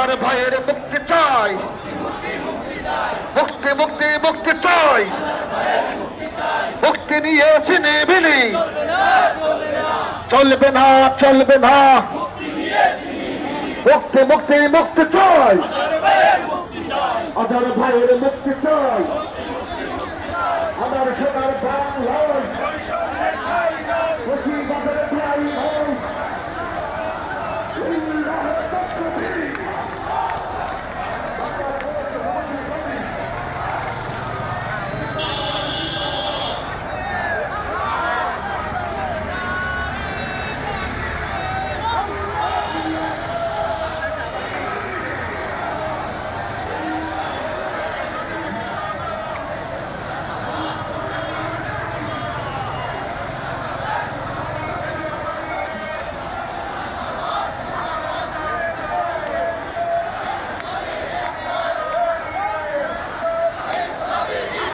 হাজার ভাইয়ের মুক্তি চাই, মুক্তি মুক্তি মুক্তি চাই, মুক্তি নিয়েছি নিবিলি, চলবে না চলবে না, মুক্তি মুক্তি মুক্তি চাই, হাজার ভাইয়ের মুক্তি চাই, আমার সোনার বাংলা